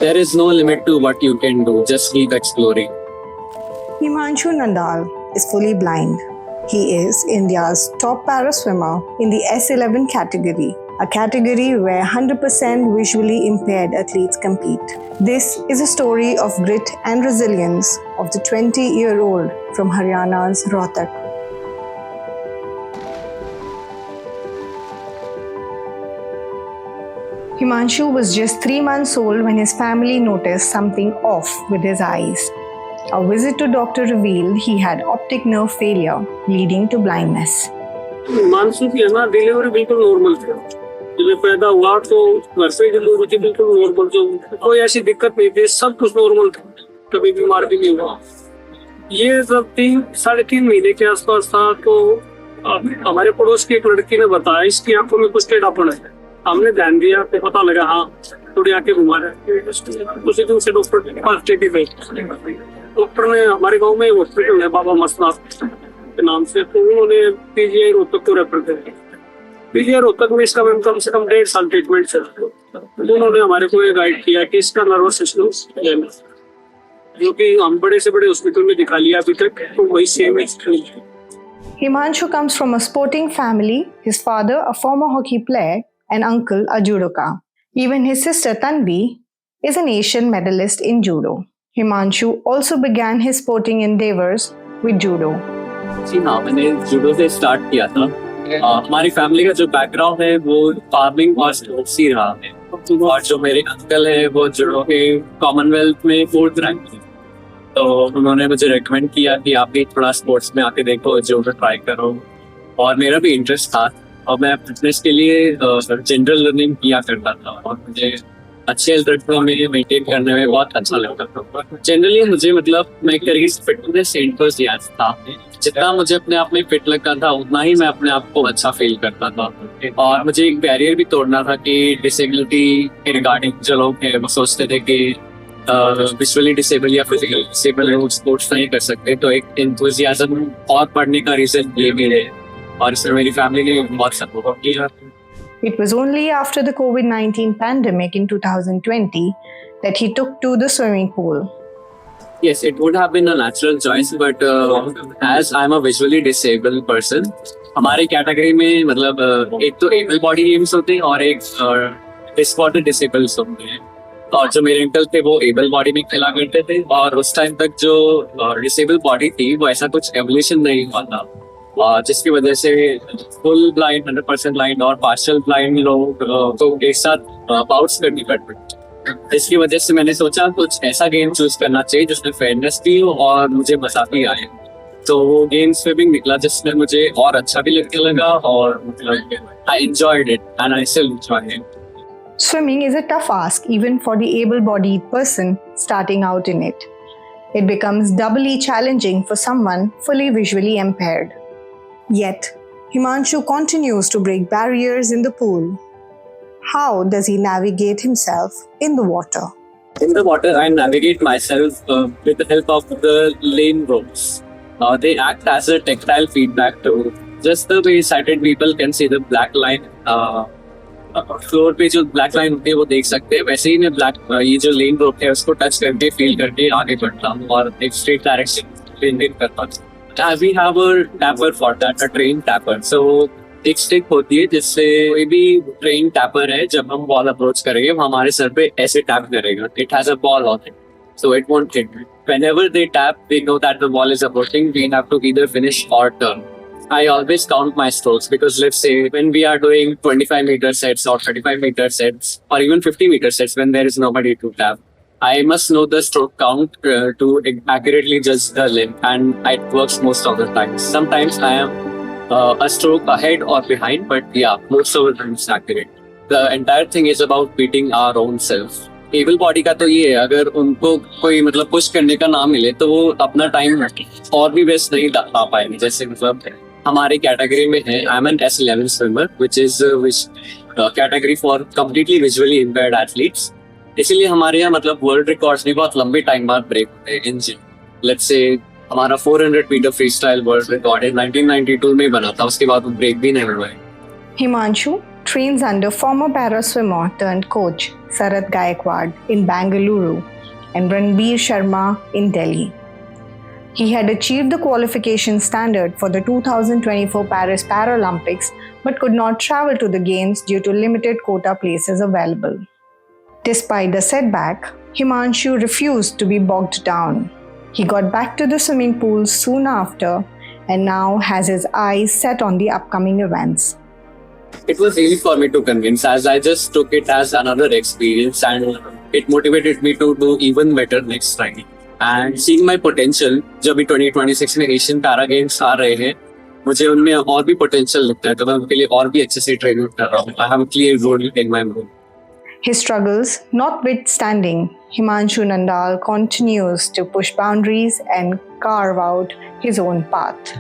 There is no limit to what you can do. Just keep exploring. Himanshu Nandal is fully blind. He is India's top para swimmer in the S11 category, a category where 100% visually impaired athletes compete. This is a story of grit and resilience of the 20-year-old from Haryana's Rohtak. Himanshu was just 3 months old when his family noticed something off with his eyes. A visit to doctor revealed he had optic nerve failure, leading to blindness. Himanshu की है ना delivery बिल्कुल normal थी। जब पैदा हुआ तो घर से डिलीवरी थी बिल्कुल नॉर्मल, जो कोई ऐसी दिक्कत नहीं थी, सब कुछ नॉर्मल था, कभी बीमार भी नहीं हुआ। ये जब 3-3.5 महीने के आसपास था तो हमारे पड़ोस की एक लड़की ने बताया इसकी आंखों में कुछ टेढ़ापन है। हमने ध्यान दिया तो पता लगा हाँ थोड़ी आंखें घुमा रहे हैं। उसी दिन से डॉक्टर के पास टेटी गई। डॉक्टर ने हमारे गांव में हॉस्पिटल है बाबा मसनाथ के नाम से, तो उन्होंने पीजीआई रोहतक को रेफर किया। पीजीआई रोहतक में इसका कम से कम 1.5 साल ट्रीटमेंट चला। उन्होंने हमारे को ये गाइड किया कि इसका नर्वस सिस्टम जो कि हम बड़े से बड़े हॉस्पिटल में दिखा लिया अभी तक, तो वही सेम है। Himanshu comes from a sporting family, his father a former hockey player and uncle a judoka. Even his sister Tanvi is an Asian medalist in judo. Himanshu also began his sporting endeavors with judo. जी हाँ, मैंने judo से start किया था। हमारी family का जो background है वो फार्मिंग और स्पोर्ट्स ही रहा है। और जो मेरे अंकल है वो जूडो के कॉमनवेल्थ में 4th रैंक थे, तो उन्होंने मुझे रेकमेंड किया कि आप भी थोड़ा स्पोर्ट्स में आके देखो, जूडो ट्राई करो। और मेरा भी इंटरेस्ट था और मैं फिटनेस के लिए जनरल लर्निंग किया करता था और मुझे अच्छे लड़कों में मेंटेन करने में बहुत अच्छा लगता था। जनरली मुझे मतलब मैं करीब फिटनेस एंथुसियास्ट था। जितना मुझे अपने आप में फिट लगता था उतना ही मैं अपने आप को अच्छा फील करता था। और मुझे एक बैरियर भी तोड़ना था कि डिसेबिलिटी के रिगार्डिंग जो लोग हैं वो सोचते थे कि विजुअली डिसेबल या फिजिकली डिसेबल लोग स्पोर्ट्स नहीं कर सकते, तो एक एंथुसियाज्म और पढ़ने का रीजन ये भी है और इसमें मेरी फैमिली ने बहुत सपोर्ट किया। It was only after the COVID-19 pandemic in 2020 that he took to the swimming pool. Yes, it would have been a natural choice, but as I'm a visually disabled person, हमारे category में मतलब एक तो able body games होते हैं और एक disorder disables होते हैं। और जो मेरे अंकल थे वो एबल बॉडी में खेला करते थे और उस टाइम तक जो डिसेबल बॉडी थी वो ऐसा कुछ एवोल्यूशन नहीं हुआ था, जिसकी वजह से फुल ब्लाइंड 100% ब्लाइंड और पार्शियल ब्लाइंड लोग तो एक साथ बाउट्स करनी पड़ती। इसकी वजह से मैंने सोचा कुछ ऐसा गेम चूज करना चाहिए जिसमें फेयरनेस भी हो और मुझे मजा भी आए, तो वो गेम स्विमिंग निकला जिसमें मुझे और अच्छा भी लगने लगा और I enjoyed it and I still enjoy it. Swimming is a tough ask even for the able-bodied person starting out in it. It becomes doubly challenging for someone fully visually impaired. Yet, Himanshu continues to break barriers in the pool. How does he navigate himself in the water? In the water, I navigate myself with the help of the lane ropes. They act as a tactile feedback too. Just the way sighted people can see the black line. Floor पे जो black line होती है वो देख सकते हैं, वैसे ही मैं ये जो लेन रोप है उसको टच करके फील करके आगे बढ़ता हूँ और एक स्ट्रेट डायरेक्शन मेंटेन करता हूँ। We have a tapper for that, a trained tapper. So एक स्टिक होती है जिससे कोई भी ट्रेन टैपर है जब हम बॉल अप्रोच करेंगे वो हमारे सर पे ऐसे टैप करेगा। It has a ball on it, so it won't hit. Whenever they tap, we know that the ball is approaching. We have to either finish or turn. I always count my strokes because let's say when we are doing 25-meter sets or 35-meter sets or even 50-meter sets when there is nobody to tap, I must know the stroke count to accurately judge the length, and it works most of the time. Sometimes I am a stroke ahead or behind, but yeah, most of the time it's accurate. The entire thing is about beating our own self. Able body का तो ये है, अगर उनको कोई मतलब push करने का ना मिले तो वो अपना टाइम और भी वेस्ट नहीं पा पाएंगे। जैसे मतलब हमारे कैटेगरी में है I am an S11 swimmer which is category for completely visually impaired athletes. इसीलिए हमारे यहाँ मतलब वर्ल्ड रिकॉर्ड्स भी बहुत लंबे टाइम बाद ब्रेक होते हैं इन जिम। लेट्स से हमारा 400 metre freestyle world record 1992 में बना था, उसके बाद वो ब्रेक भी नहीं हुआ है। Himanshu trains under former para swimmer turned coach Sarath Gaikwad in Bangalore and Ranbir Sharma in Delhi. He had achieved the qualification standard for the 2024 Paris Paralympics but could not travel to the Games due to limited quota places available. Despite the setback, Himanshu refused to be bogged down. He got back to the swimming pool soon after and now has his eyes set on the upcoming events. It was easy for me to convince as I just took it as another experience and it motivated me to do even better next time. And seeing my potential, जब भी 2026 में Asian para games आ रहे हैं, मुझे उनमें और भी potential लगता है, तो मैं उनके लिए और भी अच्छे से ट्रेनिंग कर रहा हूँ. I have a clear goal in my mind. His struggles notwithstanding, Himanshu Nandal continues to push boundaries and carve out his own path.